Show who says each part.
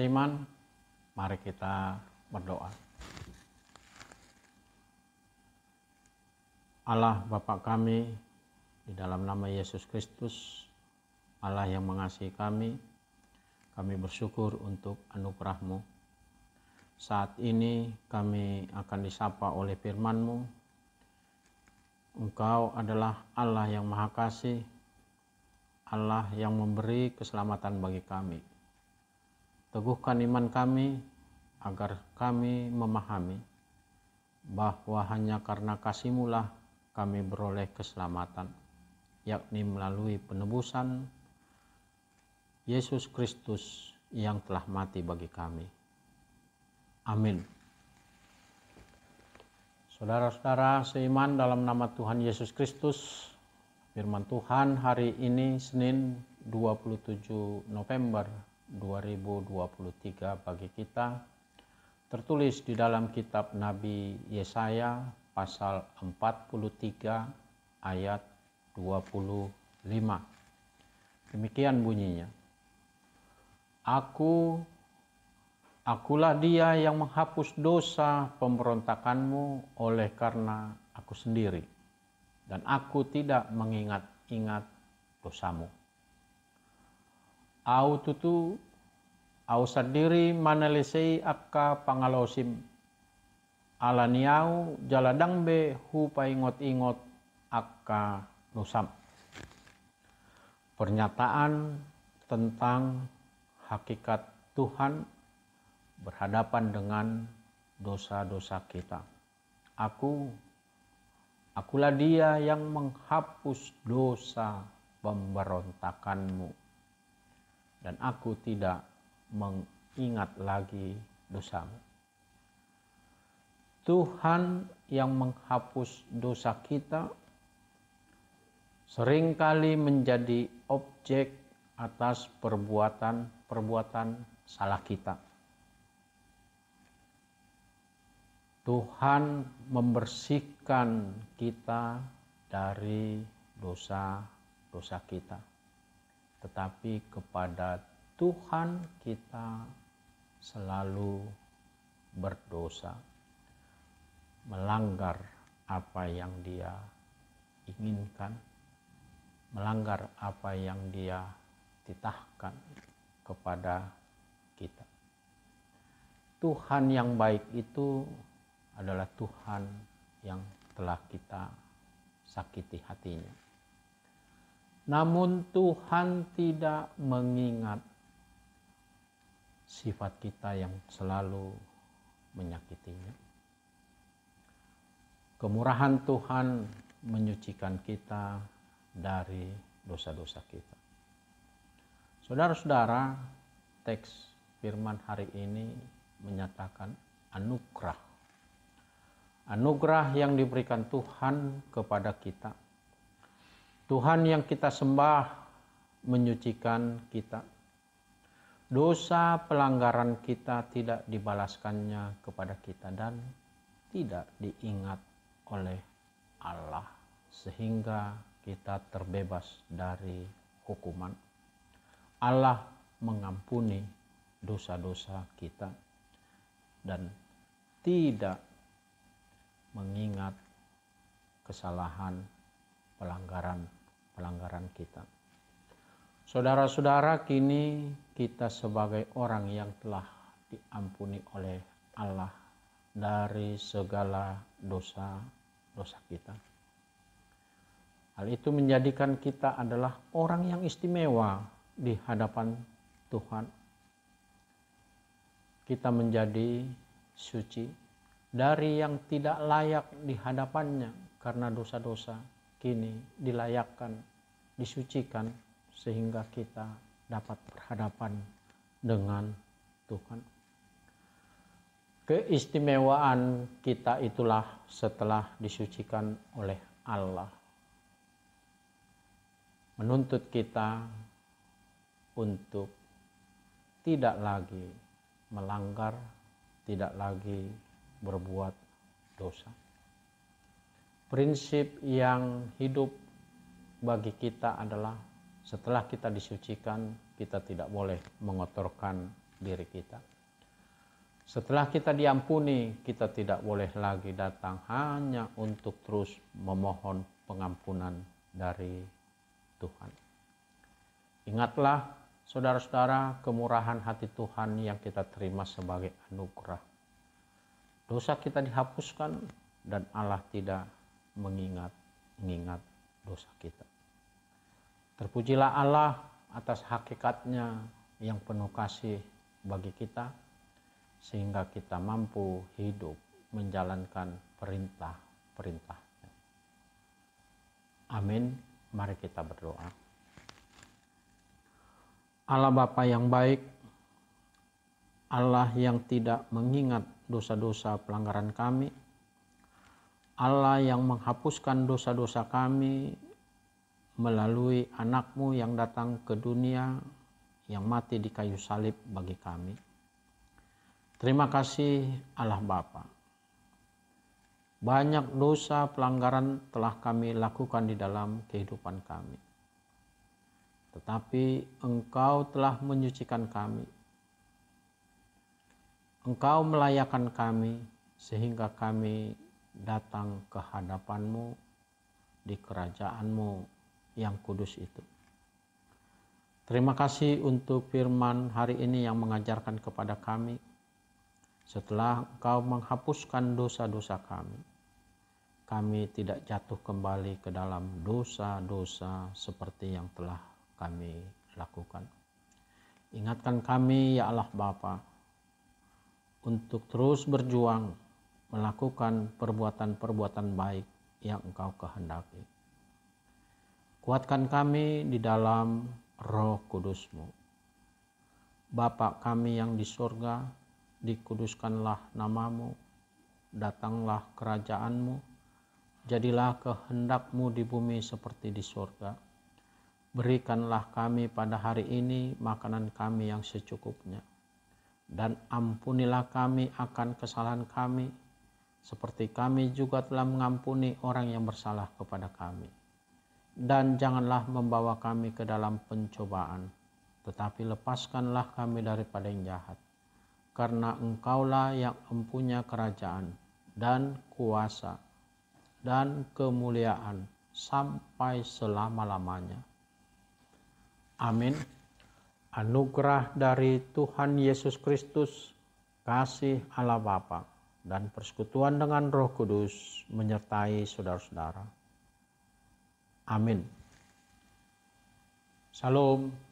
Speaker 1: seiman, mari kita berdoa. Allah Bapa kami, di dalam nama Yesus Kristus, Allah yang mengasihi kami bersyukur untuk anugerah-Mu. Saat ini kami akan disapa oleh firman-Mu. Engkau adalah Allah yang Maha Kasih, Allah yang memberi keselamatan bagi kami. Teguhkan iman kami agar kami memahami bahwa hanya karena kasih-Mu lah kami beroleh keselamatan, yakni melalui penebusan Yesus Kristus yang telah mati bagi kami. Amin. Saudara-saudara seiman dalam nama Tuhan Yesus Kristus, firman Tuhan hari ini Senin 27 November 2023 bagi kita tertulis di dalam kitab Nabi Yesaya pasal 43 ayat 25. Demikian bunyinya. Akulah dia yang menghapus dosa pemberontakanmu oleh karena aku sendiri, dan aku tidak mengingat-ingat dosamu. Au sendiri manalesei akka pangalosim, alaniau jaladangbe hu paingot-ingot akka nusam. Pernyataan tentang hakikat Tuhan berhadapan dengan dosa-dosa kita. Akulah dia yang menghapus dosa pemberontakanmu, dan aku tidak mengingat lagi dosamu. Tuhan yang menghapus dosa kita seringkali menjadi objek atas perbuatan salah kita. Tuhan membersihkan kita dari dosa-dosa kita. Tetapi kepada Tuhan kita selalu berdosa, melanggar apa yang Dia inginkan, melanggar apa yang Dia titahkan kepada kita. Tuhan yang baik itu adalah Tuhan yang telah kita sakiti hatinya. Namun Tuhan tidak mengingat sifat kita yang selalu menyakitinya. Kemurahan Tuhan menyucikan kita dari dosa-dosa kita. Saudara-saudara, teks firman hari ini menyatakan anugerah. Anugerah yang diberikan Tuhan kepada kita. Tuhan yang kita sembah menyucikan kita. Dosa pelanggaran kita tidak dibalaskannya kepada kita dan tidak diingat oleh Allah, sehingga kita terbebas dari hukuman. Allah mengampuni dosa-dosa kita dan tidak mengingat kesalahan pelanggaran kita. Saudara-saudara, kini kita sebagai orang yang telah diampuni oleh Allah dari segala dosa kita. Hal itu menjadikan kita adalah orang yang istimewa di hadapan Tuhan. Kita menjadi suci dari yang tidak layak di hadapannya karena dosa-dosa, kini dilayakkan, disucikan sehingga kita dapat berhadapan dengan Tuhan. Keistimewaan kita itulah setelah disucikan oleh Allah, menuntut kita untuk tidak lagi melanggar, tidak lagi berbuat dosa. Prinsip yang hidup bagi kita adalah setelah kita disucikan, kita tidak boleh mengotorkan diri kita. Setelah kita diampuni, kita tidak boleh lagi datang hanya untuk terus memohon pengampunan dari Tuhan. Ingatlah saudara-saudara kemurahan hati Tuhan yang kita terima sebagai anugerah. Dosa kita dihapuskan dan Allah tidak mengingat dosa kita. Terpujilah Allah atas hakikatnya yang penuh kasih bagi kita, sehingga kita mampu hidup menjalankan perintah-perintahnya. Amin. Mari kita berdoa. Allah Bapa yang baik, Allah yang tidak mengingat dosa-dosa pelanggaran kami, Allah yang menghapuskan dosa-dosa kami melalui anak-Mu yang datang ke dunia, yang mati di kayu salib bagi kami. Terima kasih Allah Bapa. Banyak dosa pelanggaran telah kami lakukan di dalam kehidupan kami. Tetapi Engkau telah menyucikan kami. Engkau melayakkan kami sehingga kami datang ke hadapan-Mu di kerajaan-Mu yang kudus itu. Terima kasih untuk firman hari ini yang mengajarkan kepada kami. Setelah Engkau menghapuskan dosa-dosa kami tidak jatuh kembali ke dalam dosa-dosa seperti yang telah kami lakukan. Ingatkan kami ya Allah Bapa untuk terus berjuang melakukan perbuatan-perbuatan baik yang Engkau kehendaki. Kuatkan kami di dalam Roh Kudus-Mu. Bapa kami yang di surga, dikuduskanlah nama-Mu, datanglah kerajaan-Mu, jadilah kehendak-Mu di bumi seperti di surga. Berikanlah kami pada hari ini makanan kami yang secukupnya, dan ampunilah kami akan kesalahan kami, seperti kami juga telah mengampuni orang yang bersalah kepada kami. Dan janganlah membawa kami ke dalam pencobaan, tetapi lepaskanlah kami daripada yang jahat. Karena Engkaulah yang mempunyai kerajaan dan kuasa dan kemuliaan sampai selama-lamanya. Amin. Anugerah dari Tuhan Yesus Kristus, kasih Allah Bapa, dan persekutuan dengan Roh Kudus menyertai saudara-saudara. Amin. Shalom.